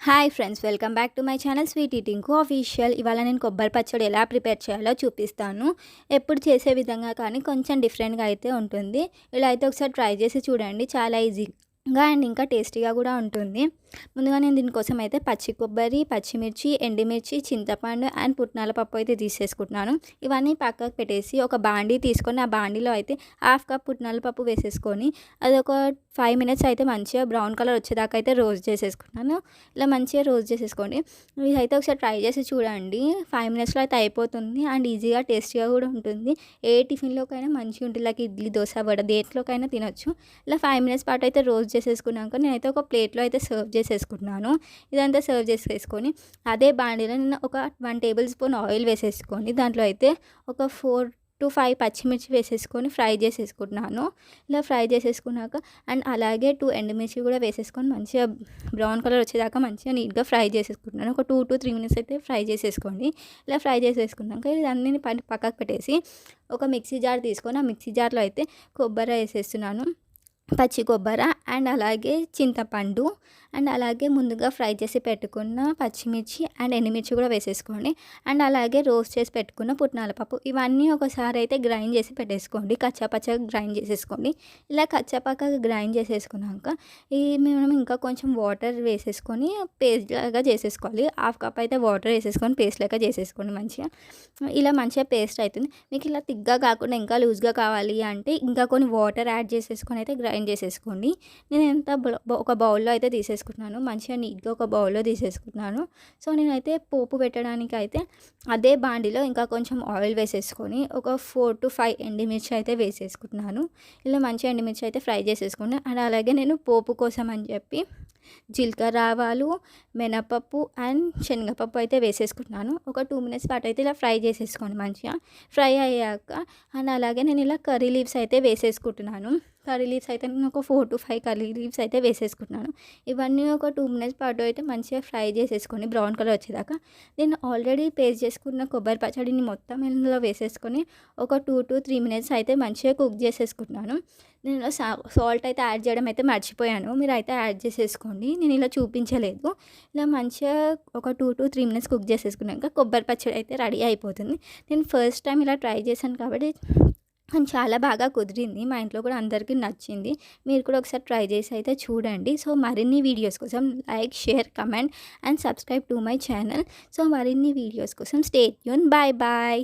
Hi friends, welcome back to my channel sweet eating official. ఇవాళ నేను కొబ్బరి పచ్చడి ఎలా ప్రిపేర్ చేయాలో చూపిస్తాను. ఎప్పుడు చేసే విధంగా కానీ కొంచెం డిఫరెంట్గా అయితే ఉంటుంది. ఇలా అయితే ఒకసారి ట్రై చేసి చూడండి. చాలా ఈజీగా అండ్ ఇంకా టేస్టీగా కూడా ఉంటుంది. ముందుగా నేను దీనికోసం అయితే పచ్చి కొబ్బరి, పచ్చిమిర్చి, ఎండుమిర్చి, చింతపండు అండ్ పుట్నాల పప్పు అయితే తీసేసుకుంటున్నాను. ఇవన్నీ పక్కకు పెట్టేసి ఒక బాండీ తీసుకొని ఆ బాండీలో అయితే హాఫ్ కప్ పుట్నాల పప్పు వేసేసుకొని అది ఒక 5 మినిట్స్ అయితే మంచిగా బ్రౌన్ కలర్ వచ్చేదాకా అయితే రోస్ట్ చేసేసుకున్నాను. ఇలా మంచిగా రోస్ట్ చేసేసుకోండి. ఇదైతే ఒకసారి ట్రై చేసి చూడండి. 5 మినిట్స్లో అయితే అయిపోతుంది అండ్ ఈజీగా టేస్టీగా కూడా ఉంటుంది. ఏ టిఫిన్లోకైనా మంచిగా ఉంటుంది. లైక్ ఇడ్లీ, దోశ, వడ దేంట్లోకైనా తినొచ్చు. ఇలా 5 మినిట్స్ పాటు అయితే రోస్ట్ చేసేసుకున్నాక నేనైతే ఒక ప్లేట్లో అయితే సర్వ్ చేసేసుకుంటున్నాను. ఇదంతా సర్వ్ చేసేసుకొని అదే బాండీలో నేను ఒక 1 టేబుల్ స్పూన్ ఆయిల్ వేసేసుకొని దాంట్లో అయితే ఒక 4 to 5 పచ్చిమిర్చి వేసేసుకొని ఫ్రై చేసేసుకుంటున్నాను. ఇలా ఫ్రై చేసేసుకున్నాక అండ్ అలాగే 2 ఎండుమిర్చి కూడా వేసేసుకొని మంచిగా బ్రౌన్ కలర్ వచ్చేదాకా మంచిగా నీట్గా ఫ్రై చేసేసుకుంటున్నాను. ఒక 2 to 3 మినిట్స్ అయితే ఫ్రై చేసేసుకోండి. ఇలా ఫ్రై చేసేసుకున్నాక ఇదన్నీ పక్కకు పెట్టేసి ఒక మిక్సీ జార్ తీసుకొని ఆ మిక్సీ జార్లో అయితే కొబ్బరి వేసేస్తున్నాను. పచ్చి కొబ్బరి అండ్ అలాగే చింతపండు అండ్ అలాగే ముందుగా ఫ్రై చేసి పెట్టుకున్న పచ్చిమిర్చి అండ్ ఎండుమిర్చి కూడా వేసేసుకోండి. అండ్ అలాగే రోస్ట్ చేసి పెట్టుకున్న పుట్నాల పప్పు ఇవన్నీ ఒకసారి అయితే గ్రైండ్ చేసి పెట్టేసుకోండి. కచ్చాపచ్చగా గ్రైండ్ చేసేసుకోండి. ఇలా కచ్చాపచ్చగా గ్రైండ్ చేసేసుకున్నాక మనం ఇంకా కొంచెం వాటర్ వేసేసుకొని పేస్ట్ లాగా చేసేసుకోవాలి. హాఫ్ కప్ అయితే వాటర్ వేసేసుకొని పేస్ట్ లాగా చేసేసుకోండి. మంచిగా ఇలా మంచిగా పేస్ట్ అవుతుంది. మీకు ఇలా తిగ్గా కాకుండా ఇంకా లూజ్గా కావాలి అంటే ఇంకా కొన్ని వాటర్ యాడ్ చేసేసుకొని అయితే గ్రైండ్ చేసేసుకోండి. నేను ఎంత ఒక బౌల్లో అయితే తీసేసుకుంటున్నాను. మంచిగా నీట్గా ఒక బౌల్లో తీసేసుకుంటున్నాను. సో నేనైతే పోపు పెట్టడానికి అయితే అదే బాండిలో ఇంకా కొంచెం ఆయిల్ వేసేసుకొని ఒక 4 to 5 ఎండుమిర్చి అయితే వేసేసుకుంటున్నాను. ఇలా మంచిగా ఎండుమిర్చి అయితే ఫ్రై చేసేసుకున్నాను. అండ్ అలాగే నేను పోపు కోసం అని చెప్పి జీలకర్ర, ఆవాలు, మినపప్పు అండ్ శనగపప్పు అయితే వేసేసుకుంటున్నాను. ఒక 2 మినిట్స్ పాటు అయితే ఇలా ఫ్రై చేసేసుకోండి. మంచిగా ఫ్రై అయ్యాక అండ్ అలాగే నేను ఇలా కర్రీ లీవ్స్ అయితే వేసేసుకుంటున్నాను. కర్రీ లీవ్స్ అయితే నేను ఒక 4 to 5 కర్రీ లీవ్స్ అయితే వేసేసుకుంటున్నాను. ఇవన్నీ ఒక 2 మినిట్స్ పాటు అయితే మంచిగా ఫ్రై చేసేసుకొని బ్రౌన్ కలర్ వచ్చేదాకా నేను ఆల్రెడీ పేస్ట్ చేసుకున్న కొబ్బరి పచ్చడిని మొత్తం ఇందులో వేసేసుకొని ఒక 2 to 3 మినిట్స్ అయితే మంచిగా కుక్ చేసేసుకుంటున్నాను. నేను సాల్ట్ అయితే యాడ్ చేయడం అయితే మర్చిపోయాను. మీరు అయితే యాడ్ చేసేసుకోండి. నేను ఇలా చూపించలేదు. ఇలా మంచిగా ఒక 2 to 3 మినిట్స్ కుక్ చేసేసుకున్నాక కొబ్బరి పచ్చడి అయితే రెడీ అయిపోతుంది. నేను ఫస్ట్ టైం ఇలా ట్రై చేశాను కాబట్టి చాలా బాగా కుదిరింది. మా ఇంట్లో కూడా అందరికీ నచ్చింది. మీరు కూడా ఒకసారి ట్రై చేసి అయితే చూడండి. సో మరిన్ని వీడియోస్ కోసం like, share, comment and subscribe to my channel. So మరిన్ని వీడియోస్ కోసం స్టే ట్యూన్. Bye bye.